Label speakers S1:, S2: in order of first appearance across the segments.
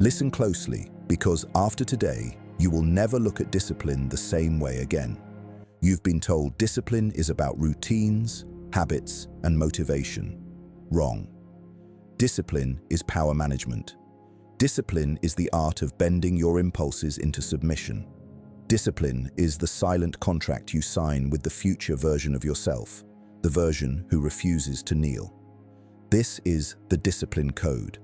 S1: Listen closely, because after today, you will never look at discipline the same way again. You've been told discipline is about routines, habits, and motivation. Wrong. Discipline is power management. Discipline is the art of bending your impulses into submission. Discipline is the silent contract you sign with the future version of yourself, the version who refuses to kneel. This is the discipline code,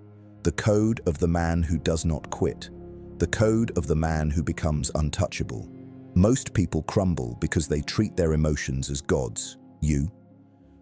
S1: the code of the man who does not quit, the code of the man who becomes untouchable. Most people crumble because they treat their emotions as gods. You?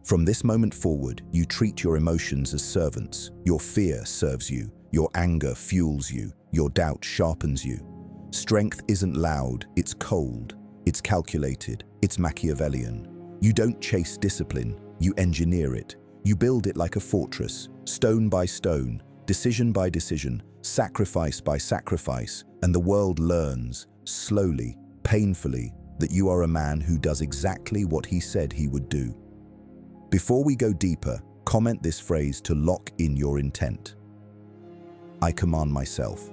S1: From this moment forward, you treat your emotions as servants. Your fear serves you. Your anger fuels you. Your doubt sharpens you. Strength isn't loud, it's cold. It's calculated. It's Machiavellian. You don't chase discipline, you engineer it. You build it like a fortress, stone by stone, decision by decision, sacrifice by sacrifice, and the world learns, slowly, painfully, that you are a man who does exactly what he said he would do. Before we go deeper, comment this phrase to lock in your intent. I command myself.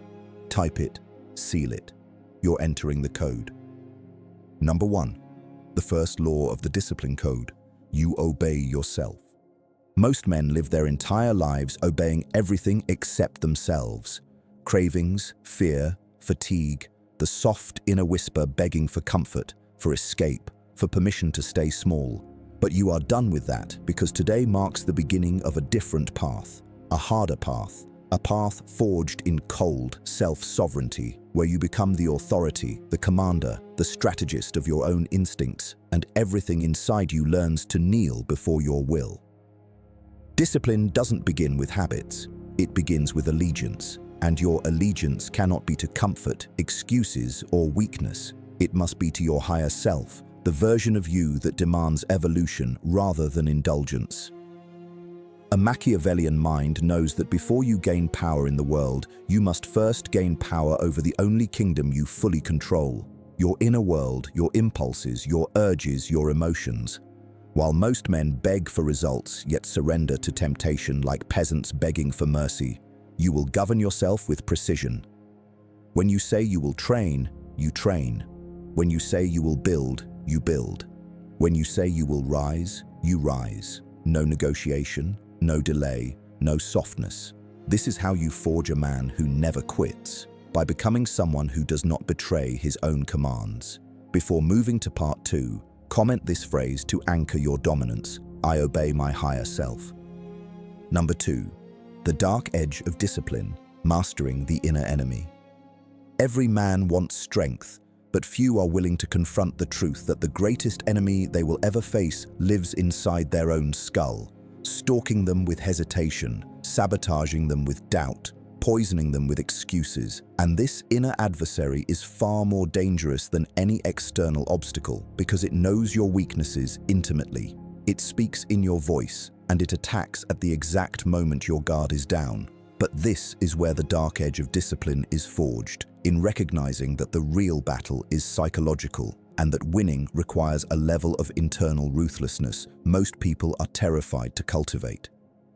S1: Type it, seal it. You're entering the code. Number 1. The first law of the discipline code. You obey yourself. Most men live their entire lives obeying everything except themselves. Cravings, fear, fatigue, the soft inner whisper begging for comfort, for escape, for permission to stay small. But you are done with that because today marks the beginning of a different path, a harder path, a path forged in cold self-sovereignty, where you become the authority, the commander, the strategist of your own instincts, and everything inside you learns to kneel before your will. Discipline doesn't begin with habits, it begins with allegiance, and your allegiance cannot be to comfort, excuses, or weakness. It must be to your higher self, the version of you that demands evolution rather than indulgence. A Machiavellian mind knows that before you gain power in the world, you must first gain power over the only kingdom you fully control, your inner world, your impulses, your urges, your emotions. While most men beg for results yet surrender to temptation like peasants begging for mercy, you will govern yourself with precision. When you say you will train, you train. When you say you will build, you build. When you say you will rise, you rise. No negotiation, no delay, no softness. This is how you forge a man who never quits, by becoming someone who does not betray his own commands. Before moving to part 2, comment this phrase to anchor your dominance. I obey my higher self. Number 2, the dark edge of discipline, mastering the inner enemy. Every man wants strength, but few are willing to confront the truth that the greatest enemy they will ever face lives inside their own skull, stalking them with hesitation, sabotaging them with doubt, poisoning them with excuses. And this inner adversary is far more dangerous than any external obstacle because it knows your weaknesses intimately. It speaks in your voice, and it attacks at the exact moment your guard is down. But this is where the dark edge of discipline is forged, in recognizing that the real battle is psychological and that winning requires a level of internal ruthlessness most people are terrified to cultivate.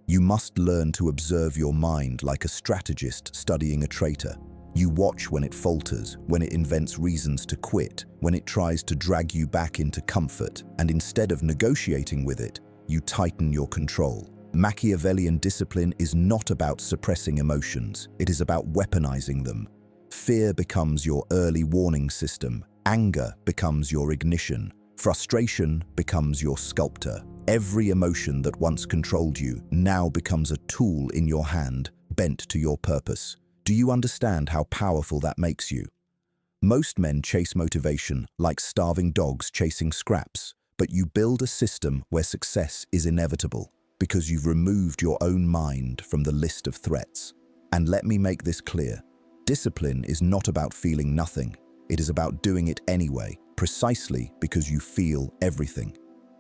S1: You must learn to observe your mind like a strategist studying a traitor. You watch when it falters, when it invents reasons to quit, when it tries to drag you back into comfort, and instead of negotiating with it, you tighten your control. Machiavellian discipline is not about suppressing emotions, it is about weaponizing them. Fear becomes your early warning system, anger becomes your ignition, frustration becomes your sculptor. Every emotion that once controlled you now becomes a tool in your hand, bent to your purpose. Do you understand how powerful that makes you? Most men chase motivation like starving dogs chasing scraps, but you build a system where success is inevitable, because you've removed your own mind from the list of threats. And let me make this clear. Discipline is not about feeling nothing. It is about doing it anyway, precisely because you feel everything.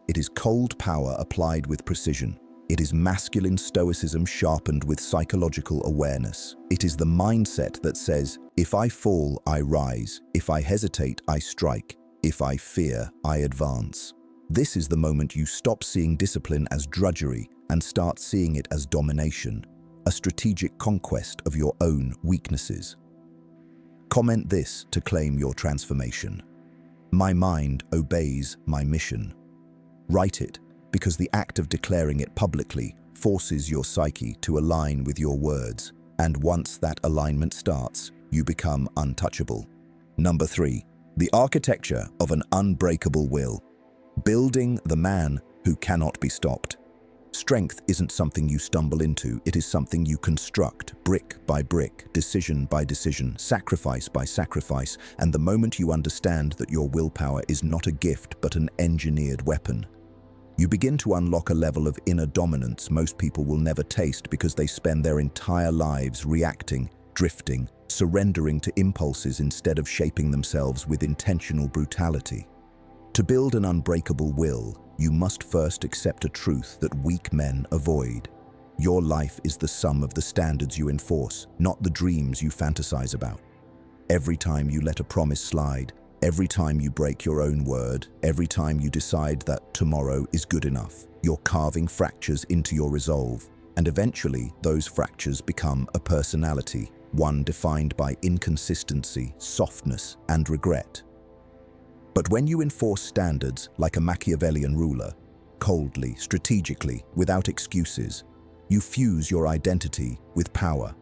S1: It is cold power applied with precision. It is masculine stoicism sharpened with psychological awareness. It is the mindset that says, if I fall, I rise. If I hesitate, I strike. If I fear, I advance. This is the moment you stop seeing discipline as drudgery and start seeing it as domination. a strategic conquest of your own weaknesses. Comment this to claim your transformation. My mind obeys my mission. Write it, because the act of declaring it publicly forces your psyche to align with your words, and once that alignment starts, you become untouchable. Number 3. The architecture of an unbreakable will. Building the man who cannot be stopped. Strength isn't something you stumble into, it is something you construct, brick by brick, decision by decision, sacrifice by sacrifice, and the moment you understand that your willpower is not a gift but an engineered weapon, you begin to unlock a level of inner dominance most people will never taste because they spend their entire lives reacting, drifting, surrendering to impulses instead of shaping themselves with intentional brutality. To build an unbreakable will, you must first accept a truth that weak men avoid. Your life is the sum of the standards you enforce, not the dreams you fantasize about. Every time you let a promise slide, every time you break your own word, every time you decide that tomorrow is good enough, you're carving fractures into your resolve, and eventually those fractures become a personality, one defined by inconsistency, softness, and regret. But when you enforce standards like a Machiavellian ruler, coldly, strategically, without excuses, you fuse your identity with power.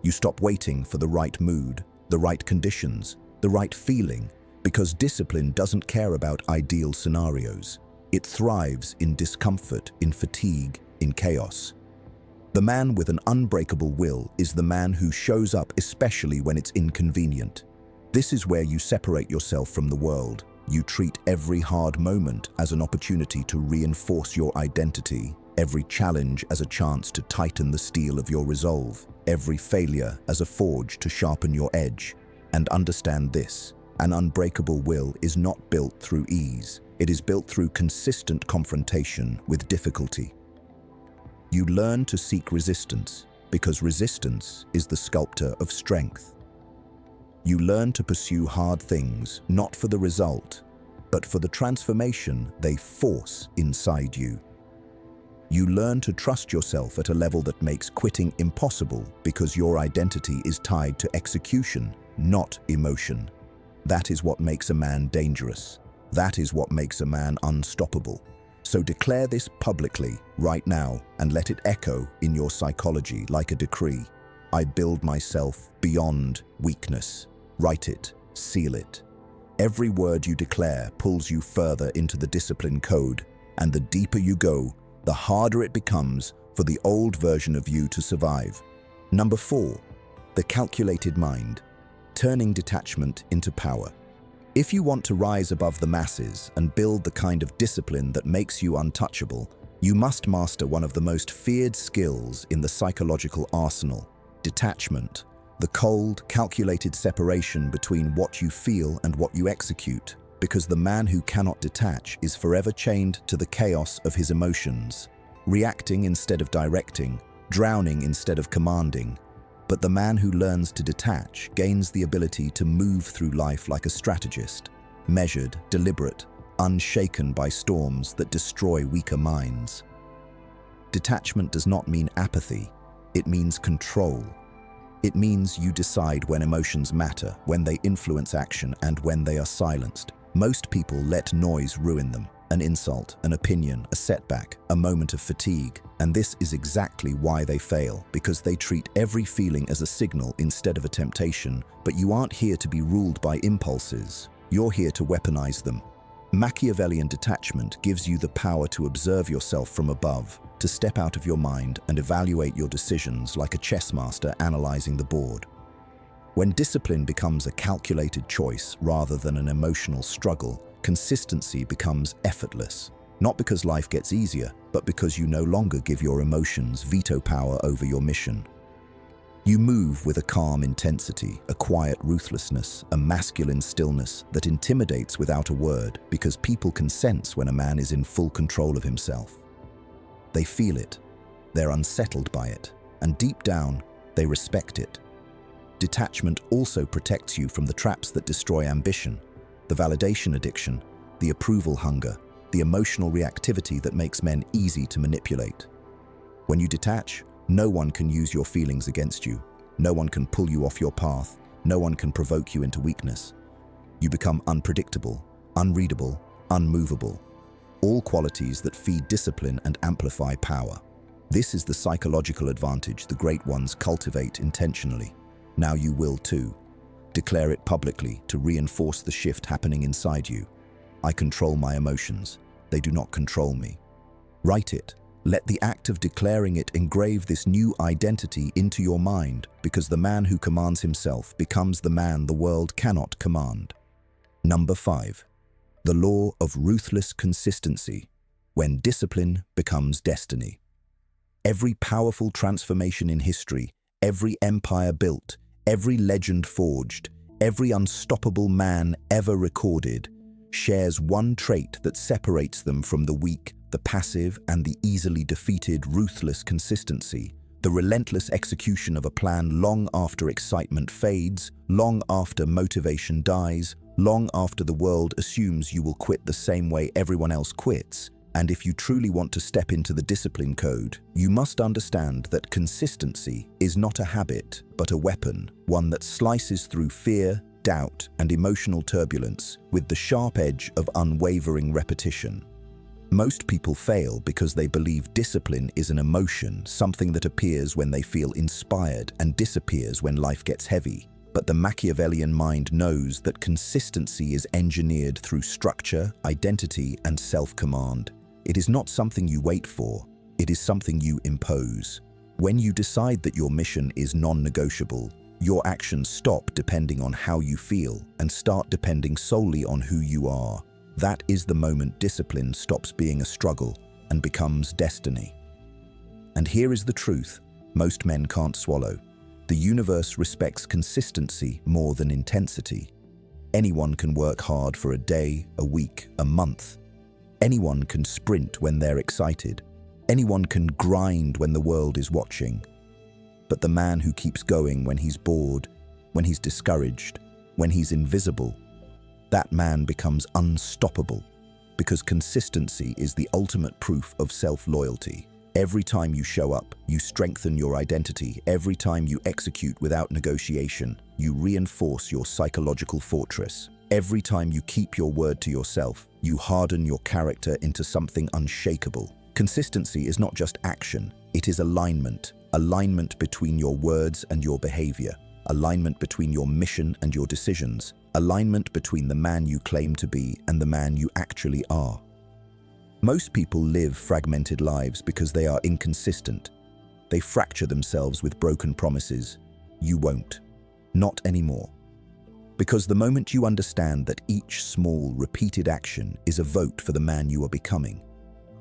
S1: You stop waiting for the right mood, the right conditions, the right feeling, because discipline doesn't care about ideal scenarios. It thrives in discomfort, in fatigue, in chaos. The man with an unbreakable will is the man who shows up especially when it's inconvenient. This is where you separate yourself from the world. You treat every hard moment as an opportunity to reinforce your identity, every challenge as a chance to tighten the steel of your resolve, every failure as a forge to sharpen your edge. And understand this, an unbreakable will is not built through ease. It is built through consistent confrontation with difficulty. You learn to seek resistance, because resistance is the sculptor of strength. You learn to pursue hard things, not for the result, but for the transformation they force inside you. You learn to trust yourself at a level that makes quitting impossible because your identity is tied to execution, not emotion. That is what makes a man dangerous. That is what makes a man unstoppable. So declare this publicly, right now, and let it echo in your psychology like a decree. I build myself beyond weakness. Write it, seal it. Every word you declare pulls you further into the discipline code, and the deeper you go, the harder it becomes for the old version of you to survive. Number 4, the calculated mind, turning detachment into power. If you want to rise above the masses and build the kind of discipline that makes you untouchable, you must master one of the most feared skills in the psychological arsenal, detachment. The cold, calculated separation between what you feel and what you execute, because the man who cannot detach is forever chained to the chaos of his emotions, reacting instead of directing, drowning instead of commanding. But the man who learns to detach gains the ability to move through life like a strategist, measured, deliberate, unshaken by storms that destroy weaker minds. Detachment does not mean apathy, it means control. It means you decide when emotions matter, when they influence action, and when they are silenced. Most people let noise ruin them. An insult, an opinion, a setback, a moment of fatigue. And this is exactly why they fail, because they treat every feeling as a signal instead of a temptation. But you aren't here to be ruled by impulses. You're here to weaponize them. Machiavellian detachment gives you the power to observe yourself from above, to step out of your mind and evaluate your decisions like a chess master analyzing the board. When discipline becomes a calculated choice rather than an emotional struggle, consistency becomes effortless, not because life gets easier, but because you no longer give your emotions veto power over your mission. You move with a calm intensity, a quiet ruthlessness, a masculine stillness that intimidates without a word, because people can sense when a man is in full control of himself. They feel it, they're unsettled by it, and deep down, they respect it. Detachment also protects you from the traps that destroy ambition, the validation addiction, the approval hunger, the emotional reactivity that makes men easy to manipulate. When you detach, No one can use your feelings against you. No one can pull you off your path. No one can provoke you into weakness. You become unpredictable, unreadable, unmovable. All qualities that feed discipline and amplify power. This is the psychological advantage the great ones cultivate intentionally. Now you will too. Declare it publicly to reinforce the shift happening inside you. I control my emotions. They do not control me. Write it. Let the act of declaring it engrave this new identity into your mind, because the man who commands himself becomes the man the world cannot command. Number 5. The law of ruthless consistency, when discipline becomes destiny. Every powerful transformation in history, every empire built, every legend forged, every unstoppable man ever recorded, shares one trait that separates them from the weak, the passive, and the easily defeated: ruthless consistency. The relentless execution of a plan long after excitement fades, long after motivation dies, long after the world assumes you will quit the same way everyone else quits. And if you truly want to step into the discipline code, you must understand that consistency is not a habit, but a weapon, one that slices through fear, doubt, and emotional turbulence with the sharp edge of unwavering repetition. Most people fail because they believe discipline is an emotion, something that appears when they feel inspired and disappears when life gets heavy. But the Machiavellian mind knows that consistency is engineered through structure, identity, and self-command. It is not something you wait for, it is something you impose. When you decide that your mission is non-negotiable, your actions stop depending on how you feel and start depending solely on who you are. That is the moment discipline stops being a struggle and becomes destiny. And here is the truth most men can't swallow. The universe respects consistency more than intensity. Anyone can work hard for a day, a week, a month. Anyone can sprint when they're excited. Anyone can grind when the world is watching. But the man who keeps going when he's bored, when he's discouraged, when he's invisible, that man becomes unstoppable, because consistency is the ultimate proof of self-loyalty. Every time you show up, you strengthen your identity. Every time you execute without negotiation, you reinforce your psychological fortress. Every time you keep your word to yourself, you harden your character into something unshakable. Consistency is not just action, it is alignment. Alignment between your words and your behavior. Alignment between your mission and your decisions. Alignment between the man you claim to be and the man you actually are. Most people live fragmented lives because they are inconsistent. They fracture themselves with broken promises. You won't. Not anymore. Because the moment you understand that each small, repeated action is a vote for the man you are becoming,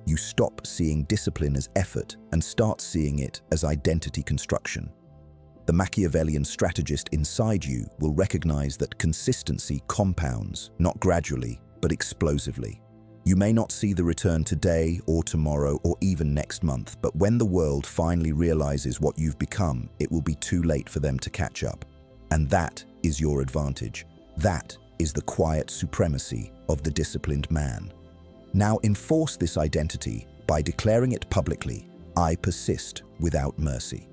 S1: you stop seeing discipline as effort and start seeing it as identity construction. The Machiavellian strategist inside you will recognize that consistency compounds, not gradually, but explosively. You may not see the return today or tomorrow or even next month, but when the world finally realizes what you've become, it will be too late for them to catch up. And that is your advantage. That is the quiet supremacy of the disciplined man. Now enforce this identity by declaring it publicly. I persist without mercy.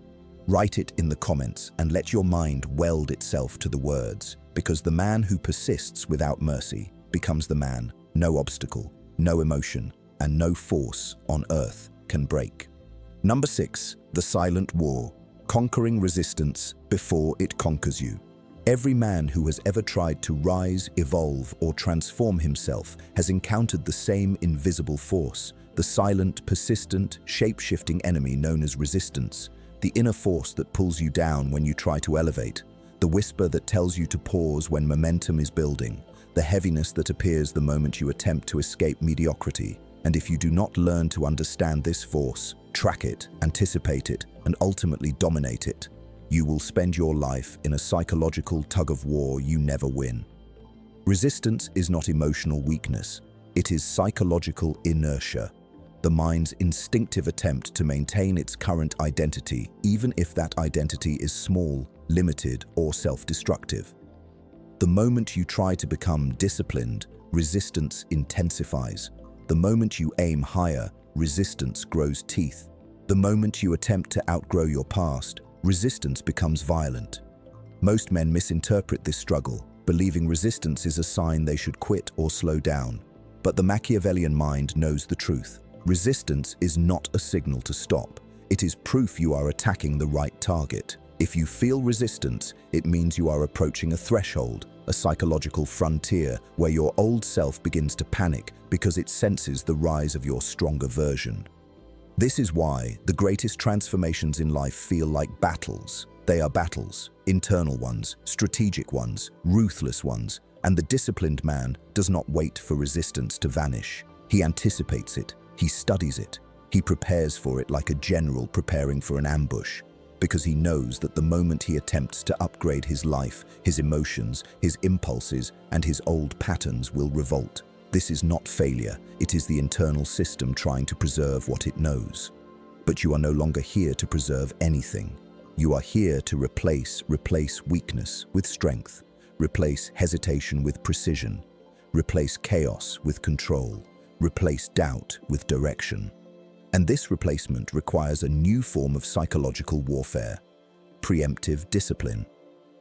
S1: Write it in the comments and let your mind weld itself to the words, because the man who persists without mercy becomes the man no obstacle, no emotion, and no force on earth can break. Number 6, the silent war, conquering resistance before it conquers you. Every man who has ever tried to rise, evolve, or transform himself has encountered the same invisible force, the silent, persistent, shape-shifting enemy known as resistance. The inner force that pulls you down when you try to elevate, the whisper that tells you to pause when momentum is building, the heaviness that appears the moment you attempt to escape mediocrity. And if you do not learn to understand this force, track it, anticipate it, and ultimately dominate it, you will spend your life in a psychological tug-of-war you never win. Resistance is not emotional weakness, it is psychological inertia. The mind's instinctive attempt to maintain its current identity, even if that identity is small, limited, or self-destructive. The moment you try to become disciplined, resistance intensifies. The moment you aim higher, resistance grows teeth. The moment you attempt to outgrow your past, resistance becomes violent. Most men misinterpret this struggle, believing resistance is a sign they should quit or slow down. But the Machiavellian mind knows the truth. Resistance is not a signal to stop. It is proof you are attacking the right target. If you feel resistance, it means you are approaching a threshold, a psychological frontier where your old self begins to panic because it senses the rise of your stronger version. This is why the greatest transformations in life feel like battles. They are battles, internal ones, strategic ones, ruthless ones, and the disciplined man does not wait for resistance to vanish. He anticipates it, he studies it, he prepares for it like a general preparing for an ambush, because he knows that the moment he attempts to upgrade his life, his emotions, his impulses, and his old patterns will revolt. This is not failure, it is the internal system trying to preserve what it knows. But you are no longer here to preserve anything. You are here to replace weakness with strength, replace hesitation with precision, replace chaos with control, replace doubt with direction. And this replacement requires a new form of psychological warfare, preemptive discipline.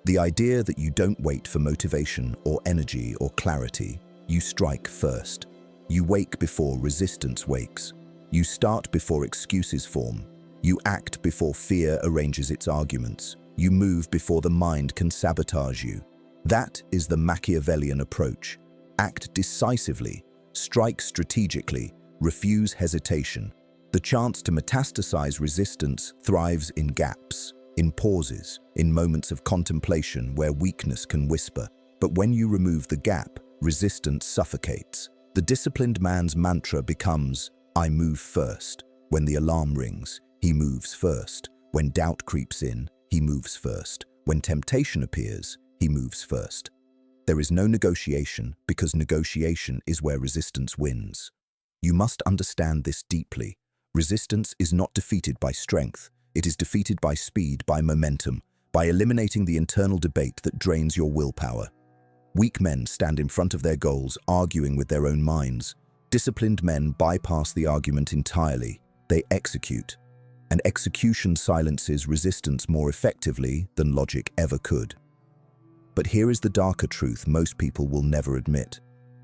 S1: The idea that you don't wait for motivation or energy or clarity. You strike first. You wake before resistance wakes. You start before excuses form. You act before fear arranges its arguments. You move before the mind can sabotage you. That is the Machiavellian approach. Act decisively, strike strategically, refuse hesitation. The chance to metastasize resistance thrives in gaps, in pauses, in moments of contemplation where weakness can whisper. But when you remove the gap, resistance suffocates. The disciplined man's mantra becomes, I move first. When the alarm rings, he moves first. When doubt creeps in, he moves first. When temptation appears, he moves first. There is no negotiation because negotiation is where resistance wins. You must understand this deeply. Resistance is not defeated by strength. It is defeated by speed, by momentum, by eliminating the internal debate that drains your willpower. Weak men stand in front of their goals, arguing with their own minds. Disciplined men bypass the argument entirely. They execute. And execution silences resistance more effectively than logic ever could. But here is the darker truth most people will never admit.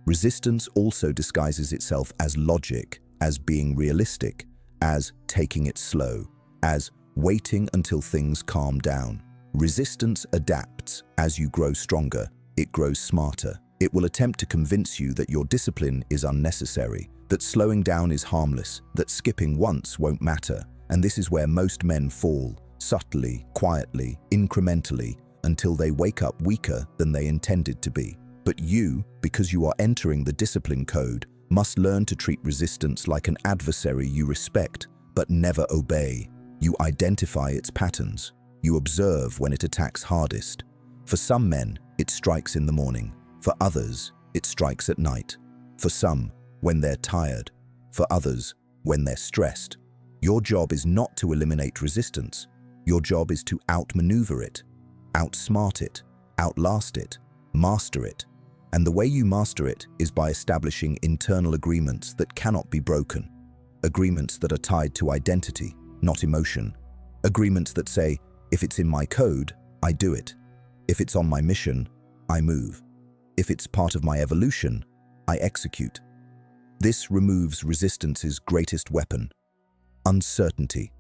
S1: Resistance also disguises itself as logic, as being realistic, as taking it slow, as waiting until things calm down. Resistance adapts. As you grow stronger, it grows smarter. It will attempt to convince you that your discipline is unnecessary, that slowing down is harmless, that skipping once won't matter. And this is where most men fall, subtly, quietly, incrementally, until they wake up weaker than they intended to be. But you, because you are entering the discipline code, must learn to treat resistance like an adversary you respect, but never obey. You identify its patterns. You observe when it attacks hardest. For some men, it strikes in the morning. For others, it strikes at night. For some, when they're tired. For others, when they're stressed. Your job is not to eliminate resistance. Your job is to outmaneuver it, outsmart it, outlast it, master it. And the way you master it is by establishing internal agreements that cannot be broken. Agreements that are tied to identity, not emotion. Agreements that say, if it's in my code, I do it. If it's on my mission, I move. If it's part of my evolution, I execute. This removes resistance's greatest weapon, uncertainty.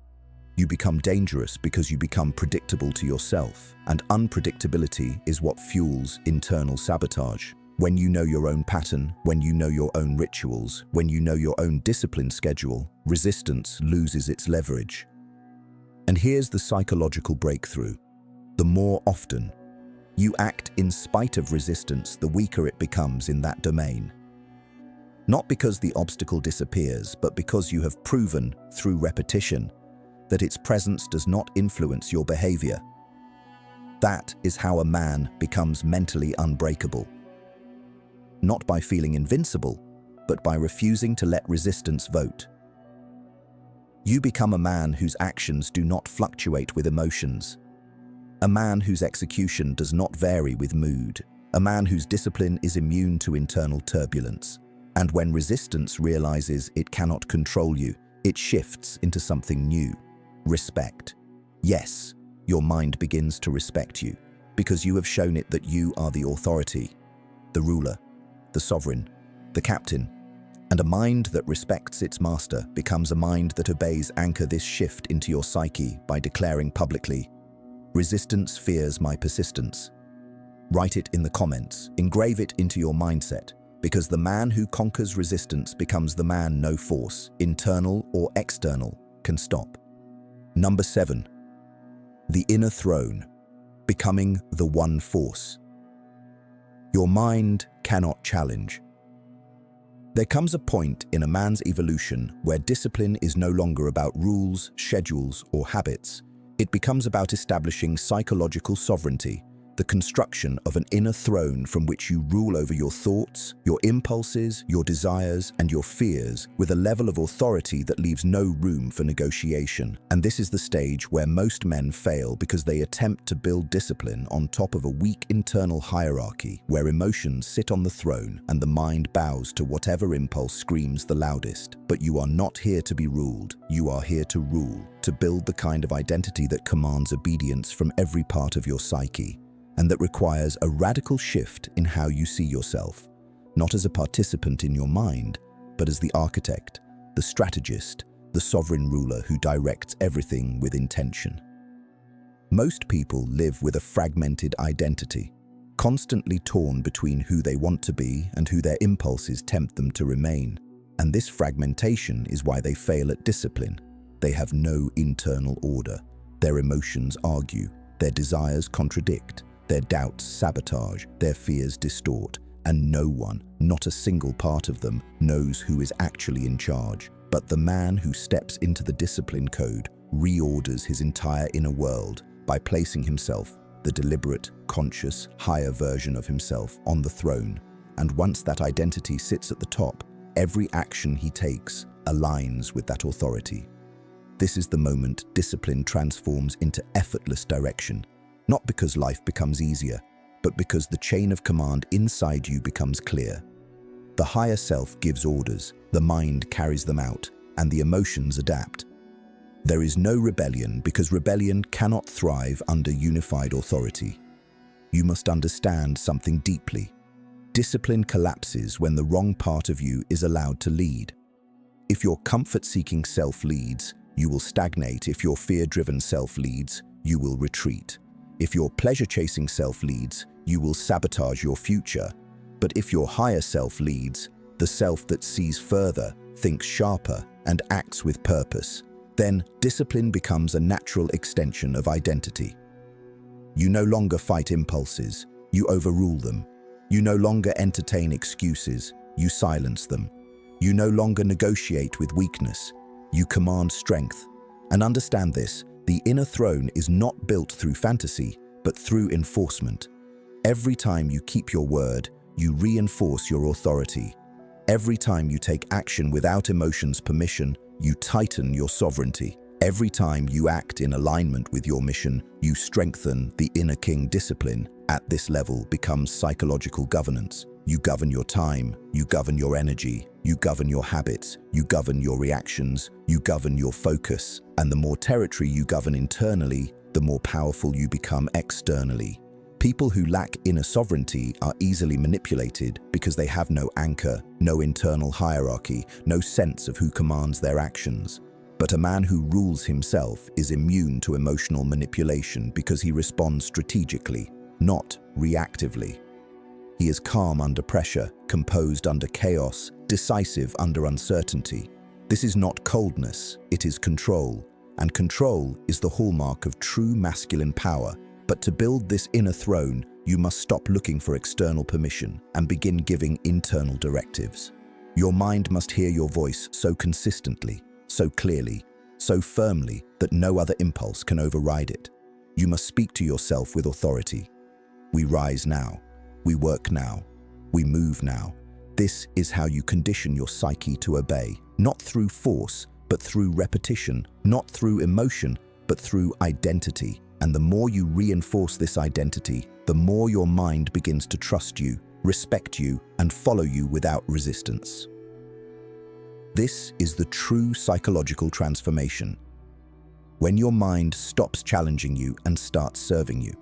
S1: You become dangerous because you become predictable to yourself, and unpredictability is what fuels internal sabotage. When you know your own pattern, when you know your own rituals, when you know your own discipline schedule, resistance loses its leverage. And here's the psychological breakthrough. The more often you act in spite of resistance, the weaker it becomes in that domain. Not because the obstacle disappears, but because you have proven, through repetition, that its presence does not influence your behavior. That is how a man becomes mentally unbreakable. Not by feeling invincible, but by refusing to let resistance vote. You become a man whose actions do not fluctuate with emotions. A man whose execution does not vary with mood. A man whose discipline is immune to internal turbulence. And when resistance realizes it cannot control you, It shifts into something new: respect. Yes, your mind begins to respect you because you have shown it that you are the authority, the ruler, the sovereign, the captain. And a mind that respects its master becomes a mind that obeys. Anchor this shift into your psyche by declaring publicly, "Resistance fears my persistence." Write it in the comments, engrave it into your mindset, because the man who conquers resistance becomes the man no force, internal or external, can stop. Number 7. The inner throne, becoming the one force. Your mind cannot challenge. There comes a point in a man's evolution where discipline is no longer about rules, schedules, or habits. It becomes about establishing psychological sovereignty, the construction of an inner throne from which you rule over your thoughts, your impulses, your desires, and your fears with a level of authority that leaves no room for negotiation. And this is the stage where most men fail because they attempt to build discipline on top of a weak internal hierarchy where emotions sit on the throne and the mind bows to whatever impulse screams the loudest. But you are not here to be ruled. You are here to rule, to build the kind of identity that commands obedience from every part of your psyche, and that requires a radical shift in how you see yourself, not as a participant in your mind, but as the architect, the strategist, the sovereign ruler who directs everything with intention. Most people live with a fragmented identity, constantly torn between who they want to be and who their impulses tempt them to remain. And this fragmentation is why they fail at discipline. They have no internal order. Their emotions argue, their desires contradict, their doubts sabotage, their fears distort, and no one, not a single part of them, knows who is actually in charge. But the man who steps into the discipline code reorders his entire inner world by placing himself, the deliberate, conscious, higher version of himself, on the throne. And once that identity sits at the top, every action he takes aligns with that authority. This is the moment discipline transforms into effortless direction. Not because life becomes easier, but because the chain of command inside you becomes clear. The higher self gives orders, the mind carries them out, and the emotions adapt. There is no rebellion because rebellion cannot thrive under unified authority. You must understand something deeply. Discipline collapses when the wrong part of you is allowed to lead. If your comfort-seeking self leads, you will stagnate. If your fear-driven self leads, you will retreat. If your pleasure-chasing self leads, you will sabotage your future. But if your higher self leads, the self that sees further, thinks sharper, and acts with purpose, then discipline becomes a natural extension of identity. You no longer fight impulses, you overrule them. You no longer entertain excuses, you silence them. You no longer negotiate with weakness, you command strength. And understand this, the inner throne is not built through fantasy, but through enforcement. Every time you keep your word, you reinforce your authority. Every time you take action without emotion's permission, you tighten your sovereignty. Every time you act in alignment with your mission, you strengthen the inner king. Discipline at this level becomes psychological governance. You govern your time, you govern your energy, you govern your habits, you govern your reactions, you govern your focus. And the more territory you govern internally, the more powerful you become externally. People who lack inner sovereignty are easily manipulated because they have no anchor, no internal hierarchy, no sense of who commands their actions. But a man who rules himself is immune to emotional manipulation because he responds strategically, not reactively. He is calm under pressure, composed under chaos, decisive under uncertainty. This is not coldness, it is control. And control is the hallmark of true masculine power. But to build this inner throne, you must stop looking for external permission and begin giving internal directives. Your mind must hear your voice so consistently, so clearly, so firmly that no other impulse can override it. You must speak to yourself with authority. We rise now. We work now. We move now. This is how you condition your psyche to obey, not through force, but through repetition, not through emotion, but through identity. And the more you reinforce this identity, the more your mind begins to trust you, respect you, and follow you without resistance. This is the true psychological transformation. When your mind stops challenging you and starts serving you.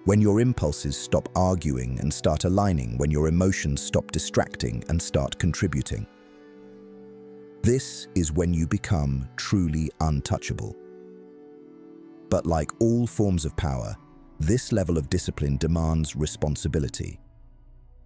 S1: When your impulses stop arguing and start aligning, when your emotions stop distracting and start contributing. This is when you become truly untouchable. But like all forms of power, this level of discipline demands responsibility.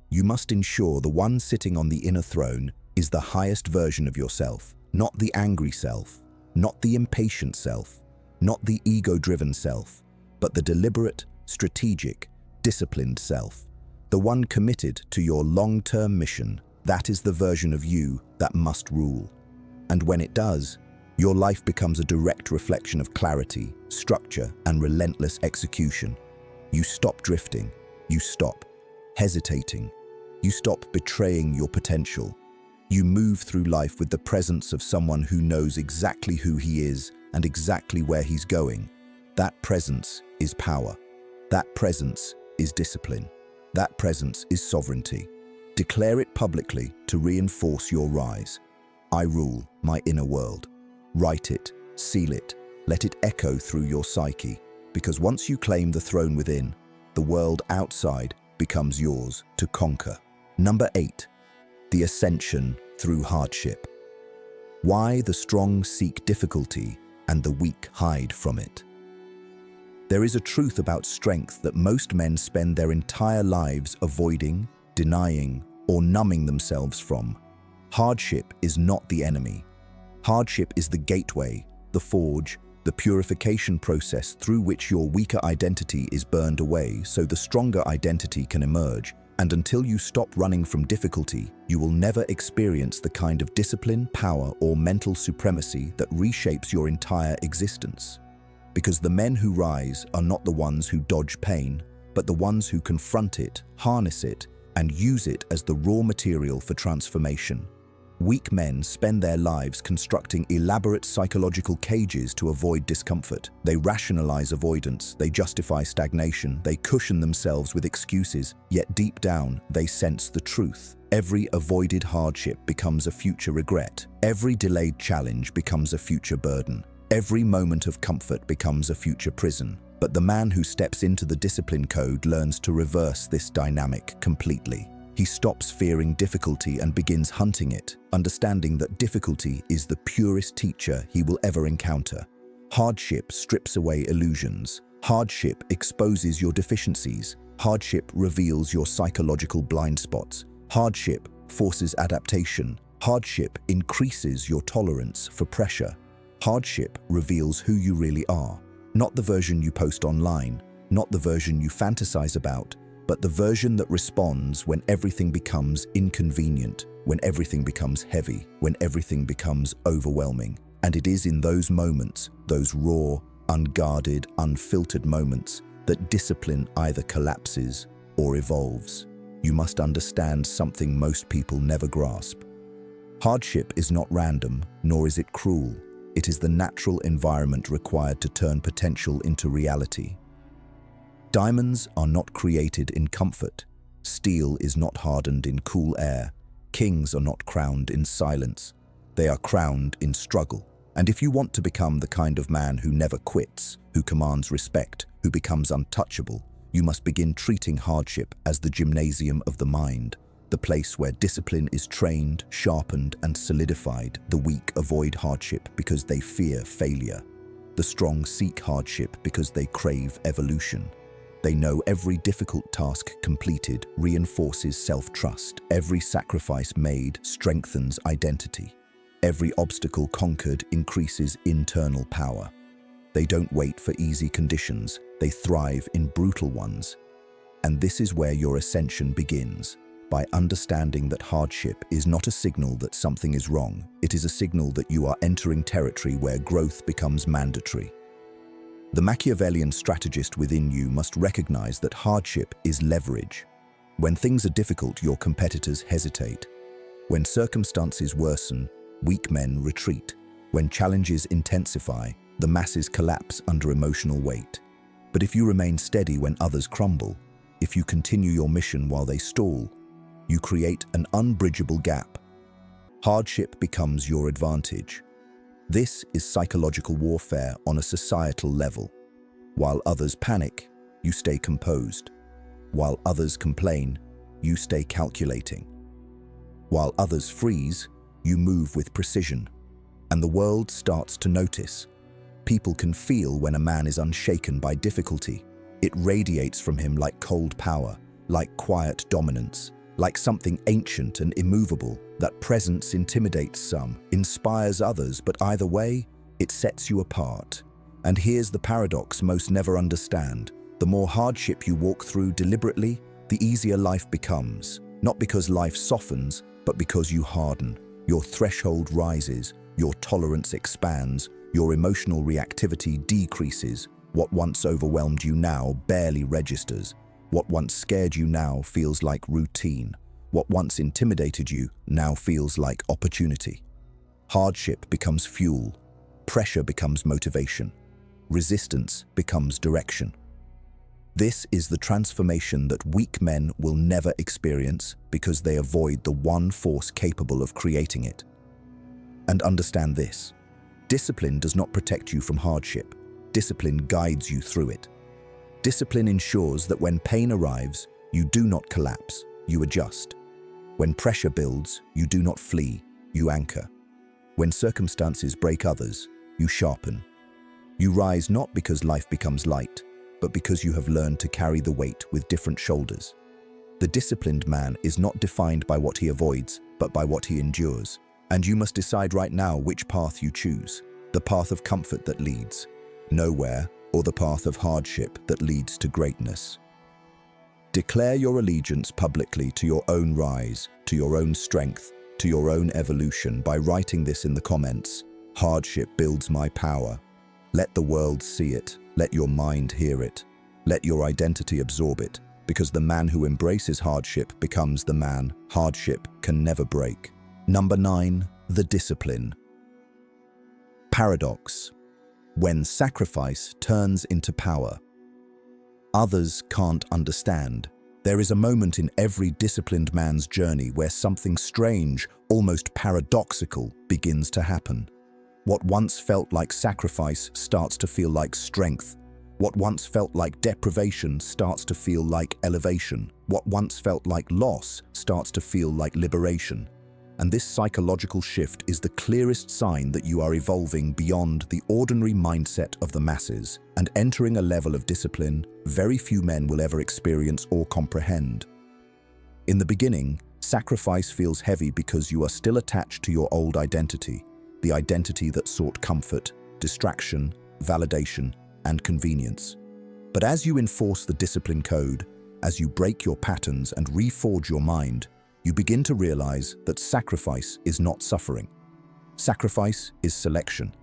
S1: You must ensure the one sitting on the inner throne is the highest version of yourself, not the angry self, not the impatient self, not the ego-driven self, but the deliberate, strategic, disciplined self, the one committed to your long-term mission. That is the version of you that must rule. And when it does, your life becomes a direct reflection of clarity, structure, and relentless execution. You stop drifting, you stop hesitating, you stop betraying your potential. You move through life with the presence of someone who knows exactly who he is and exactly where he's going. That presence is power. That presence is discipline. That presence is sovereignty. Declare it publicly to reinforce your rise. I rule my inner world. Write it, seal it, let it echo through your psyche, because once you claim the throne within, the world outside becomes yours to conquer. Number 8. The ascension through hardship. Why the strong seek difficulty and the weak hide from it. There is a truth about strength that most men spend their entire lives avoiding, denying, or numbing themselves from. Hardship is not the enemy. Hardship is the gateway, the forge, the purification process through which your weaker identity is burned away so the stronger identity can emerge. And until you stop running from difficulty, you will never experience the kind of discipline, power, or mental supremacy that reshapes your entire existence. Because the men who rise are not the ones who dodge pain, but the ones who confront it, harness it, and use it as the raw material for transformation. Weak men spend their lives constructing elaborate psychological cages to avoid discomfort. They rationalize avoidance, they justify stagnation, they cushion themselves with excuses, yet deep down, they sense the truth. Every avoided hardship becomes a future regret. Every delayed challenge becomes a future burden. Every moment of comfort becomes a future prison. But the man who steps into the discipline code learns to reverse this dynamic completely. He stops fearing difficulty and begins hunting it, understanding that difficulty is the purest teacher he will ever encounter. Hardship strips away illusions. Hardship exposes your deficiencies. Hardship reveals your psychological blind spots. Hardship forces adaptation. Hardship increases your tolerance for pressure. Hardship reveals who you really are. Not the version you post online, not the version you fantasize about, but the version that responds when everything becomes inconvenient, when everything becomes heavy, when everything becomes overwhelming. And it is in those moments, those raw, unguarded, unfiltered moments, that discipline either collapses or evolves. You must understand something most people never grasp. Hardship is not random, nor is it cruel. It is the natural environment required to turn potential into reality. Diamonds are not created in comfort. Steel is not hardened in cool air. Kings are not crowned in silence. They are crowned in struggle. And if you want to become the kind of man who never quits, who commands respect, who becomes untouchable, you must begin treating hardship as the gymnasium of the mind, the place where discipline is trained, sharpened, and solidified. The weak avoid hardship because they fear failure. The strong seek hardship because they crave evolution. They know every difficult task completed reinforces self-trust. Every sacrifice made strengthens identity. Every obstacle conquered increases internal power. They don't wait for easy conditions, they thrive in brutal ones. And this is where your ascension begins, by understanding that hardship is not a signal that something is wrong. It is a signal that you are entering territory where growth becomes mandatory. The Machiavellian strategist within you must recognize that hardship is leverage. When things are difficult, your competitors hesitate. When circumstances worsen, weak men retreat. When challenges intensify, the masses collapse under emotional weight. But if you remain steady when others crumble, if you continue your mission while they stall, you create an unbridgeable gap. Hardship becomes your advantage. This is psychological warfare on a societal level. While others panic, you stay composed. While others complain, you stay calculating. While others freeze, you move with precision. And the world starts to notice. People can feel when a man is unshaken by difficulty. It radiates from him like cold power, like quiet dominance, like something ancient and immovable. That presence intimidates some, inspires others, but either way, it sets you apart. And here's the paradox most never understand. The more hardship you walk through deliberately, the easier life becomes. Not because life softens, but because you harden. Your threshold rises, your tolerance expands, your emotional reactivity decreases. What once overwhelmed you now barely registers. What once scared you now feels like routine. What once intimidated you now feels like opportunity. Hardship becomes fuel. Pressure becomes motivation. Resistance becomes direction. This is the transformation that weak men will never experience because they avoid the one force capable of creating it. And understand this: discipline does not protect you from hardship. Discipline guides you through it. Discipline ensures that when pain arrives, you do not collapse, you adjust. When pressure builds, you do not flee, you anchor. When circumstances break others, you sharpen. You rise not because life becomes light, but because you have learned to carry the weight with different shoulders. The disciplined man is not defined by what he avoids, but by what he endures. And you must decide right now which path you choose: the path of comfort that leads nowhere, or the path of hardship that leads to greatness. Declare your allegiance publicly to your own rise, to your own strength, to your own evolution by writing this in the comments. Hardship builds my power. Let the world see it. Let your mind hear it. Let your identity absorb it, because the man who embraces hardship becomes the man hardship can never break. Number 9, the discipline. Paradox. When sacrifice turns into power. Others can't understand. There is a moment in every disciplined man's journey where something strange, almost paradoxical, begins to happen. What once felt like sacrifice starts to feel like strength. What once felt like deprivation starts to feel like elevation. What once felt like loss starts to feel like liberation. And this psychological shift is the clearest sign that you are evolving beyond the ordinary mindset of the masses and entering a level of discipline very few men will ever experience or comprehend. In the beginning, sacrifice feels heavy because you are still attached to your old identity, the identity that sought comfort, distraction, validation, and convenience. But as you enforce the discipline code, as you break your patterns and reforge your mind, you begin to realize that sacrifice is not suffering. Sacrifice is selection,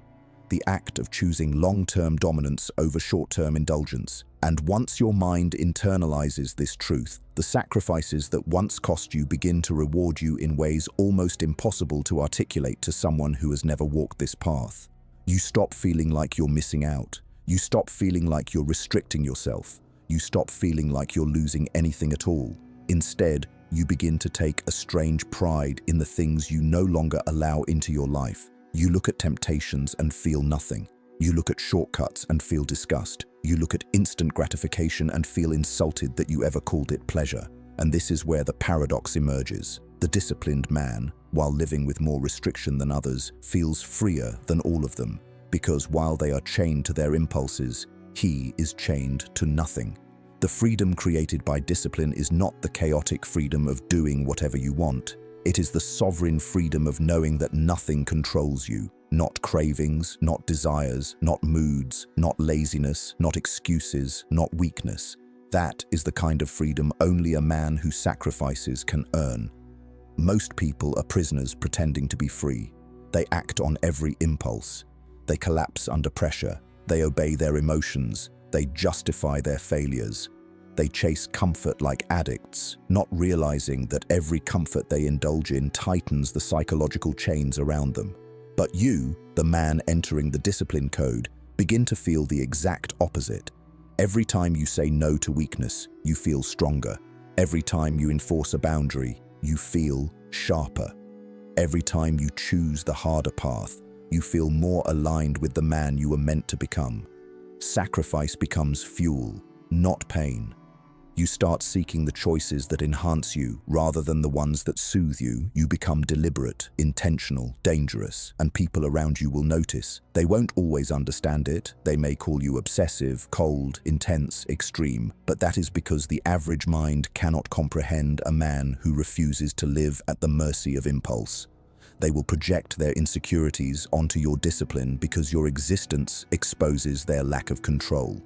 S1: the act of choosing long-term dominance over short-term indulgence. And once your mind internalizes this truth, the sacrifices that once cost you begin to reward you in ways almost impossible to articulate to someone who has never walked this path. You stop feeling like you're missing out. You stop feeling like you're restricting yourself. You stop feeling like you're losing anything at all. Instead, you begin to take a strange pride in the things you no longer allow into your life. You look at temptations and feel nothing. You look at shortcuts and feel disgust. You look at instant gratification and feel insulted that you ever called it pleasure. And this is where the paradox emerges. The disciplined man, while living with more restriction than others, feels freer than all of them, because while they are chained to their impulses, he is chained to nothing. The freedom created by discipline is not the chaotic freedom of doing whatever you want. It is the sovereign freedom of knowing that nothing controls you. Not cravings, not desires, not moods, not laziness, not excuses, not weakness. That is the kind of freedom only a man who sacrifices can earn. Most people are prisoners pretending to be free. They act on every impulse. They collapse under pressure. They obey their emotions. They justify their failures. They chase comfort like addicts, not realizing that every comfort they indulge in tightens the psychological chains around them. But you, the man entering the discipline code, begin to feel the exact opposite. Every time you say no to weakness, you feel stronger. Every time you enforce a boundary, you feel sharper. Every time you choose the harder path, you feel more aligned with the man you were meant to become. Sacrifice becomes fuel, not pain. You start seeking the choices that enhance you rather than the ones that soothe you. You become deliberate, intentional, dangerous, and people around you will notice. They won't always understand it. They may call you obsessive, cold, intense, extreme, but that is because the average mind cannot comprehend a man who refuses to live at the mercy of impulse. They will project their insecurities onto your discipline because your existence exposes their lack of control.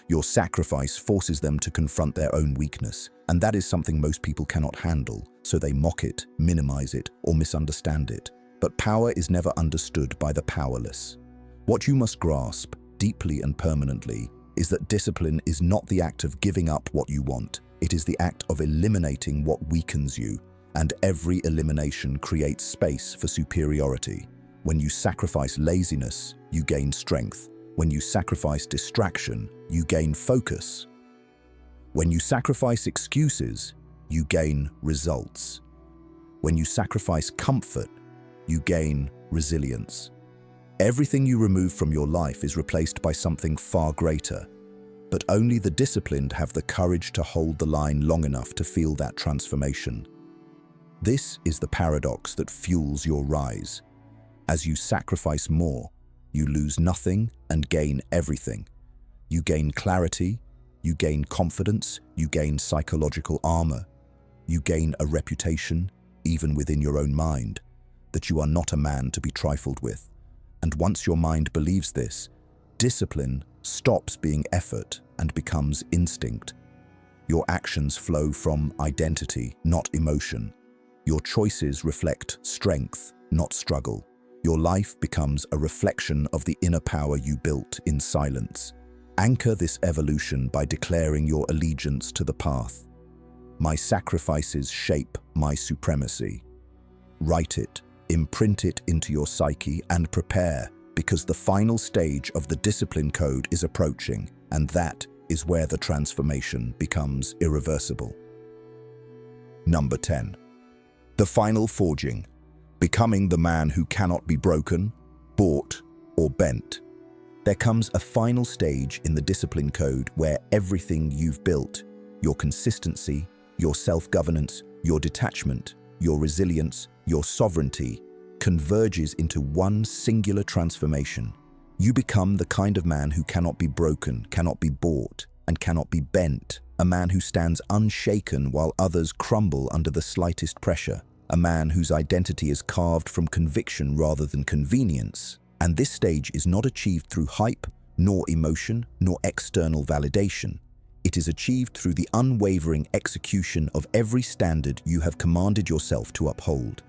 S1: Your sacrifice forces them to confront their own weakness, and that is something most people cannot handle, so they mock it, minimize it, or misunderstand it. But power is never understood by the powerless. What you must grasp, deeply and permanently, is that discipline is not the act of giving up what you want. It is the act of eliminating what weakens you, and every elimination creates space for superiority. When you sacrifice laziness, you gain strength. When you sacrifice distraction, you gain focus. When you sacrifice excuses, you gain results. When you sacrifice comfort, you gain resilience. Everything you remove from your life is replaced by something far greater, but only the disciplined have the courage to hold the line long enough to feel that transformation. This is the paradox that fuels your rise. As you sacrifice more, you lose nothing and gain everything. You gain clarity, you gain confidence, you gain psychological armor. You gain a reputation, even within your own mind, that you are not a man to be trifled with. And once your mind believes this, discipline stops being effort and becomes instinct. Your actions flow from identity, not emotion. Your choices reflect strength, not struggle. Your life becomes a reflection of the inner power you built in silence. Anchor this evolution by declaring your allegiance to the path. My sacrifices shape my supremacy. Write it, imprint it into your psyche, and prepare, because the final stage of the discipline code is approaching, and that is where the transformation becomes irreversible. Number 10. The final forging. Becoming the man who cannot be broken, bought, or bent. There comes a final stage in the discipline code where everything you've built, your consistency, your self-governance, your detachment, your resilience, your sovereignty, converges into one singular transformation. You become the kind of man who cannot be broken, cannot be bought, and cannot be bent. A man who stands unshaken while others crumble under the slightest pressure. A man whose identity is carved from conviction rather than convenience. And this stage is not achieved through hype, nor emotion, nor external validation. It is achieved through the unwavering execution of every standard you have commanded yourself to uphold.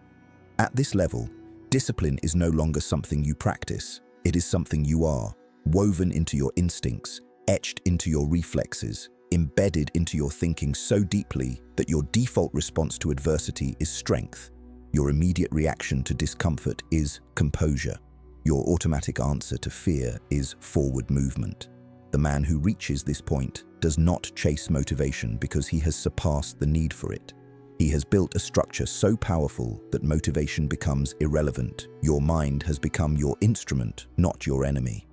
S1: At this level, discipline is no longer something you practice. It is something you are, woven into your instincts, etched into your reflexes, embedded into your thinking so deeply that your default response to adversity is strength. Your immediate reaction to discomfort is composure. Your automatic answer to fear is forward movement. The man who reaches this point does not chase motivation because he has surpassed the need for it. He has built a structure so powerful that motivation becomes irrelevant. Your mind has become your instrument, not your enemy.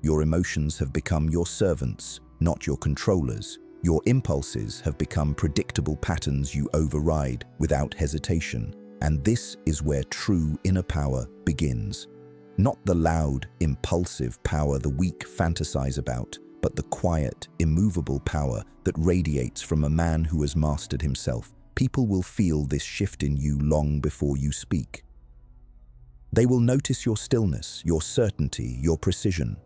S1: Your emotions have become your servants, not your controllers. Your impulses have become predictable patterns you override without hesitation. And this is where true inner power begins. Not the loud, impulsive power the weak fantasize about, but the quiet, immovable power that radiates from a man who has mastered himself. People will feel this shift in you long before you speak. They will notice your stillness, your certainty, your precision.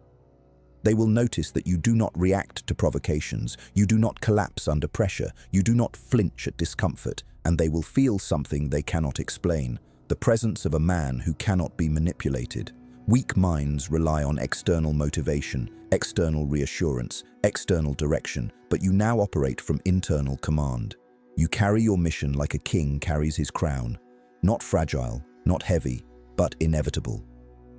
S1: They will notice that you do not react to provocations, you do not collapse under pressure, you do not flinch at discomfort, and they will feel something they cannot explain, the presence of a man who cannot be manipulated. Weak minds rely on external motivation, external reassurance, external direction, but you now operate from internal command. You carry your mission like a king carries his crown, not fragile, not heavy, but inevitable.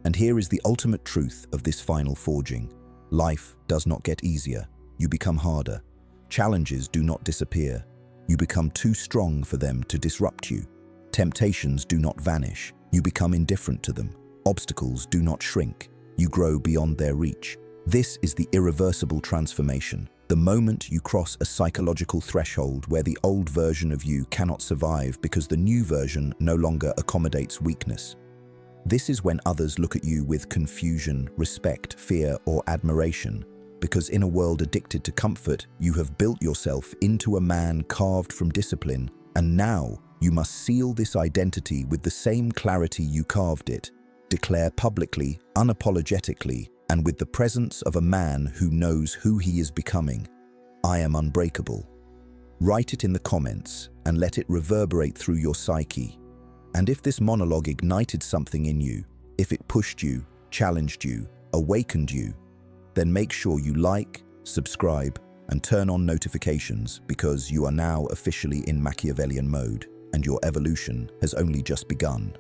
S1: And here is the ultimate truth of this final forging. Life does not get easier, you become harder. Challenges do not disappear, you become too strong for them to disrupt you. Temptations do not vanish, You become indifferent to them. Obstacles do not shrink. You grow beyond their reach. This is the irreversible transformation, the moment you cross a psychological threshold where the old version of you cannot survive because the new version no longer accommodates weakness. This is when others look at you with confusion, respect, fear, or admiration, because in a world addicted to comfort, you have built yourself into a man carved from discipline, and now you must seal this identity with the same clarity you carved it. Declare publicly, unapologetically, and with the presence of a man who knows who he is becoming, "I am unbreakable." Write it in the comments and let it reverberate through your psyche. And if this monologue ignited something in you, if it pushed you, challenged you, awakened you, then make sure you like, subscribe, and turn on notifications, because you are now officially in Machiavellian mode, and your evolution has only just begun.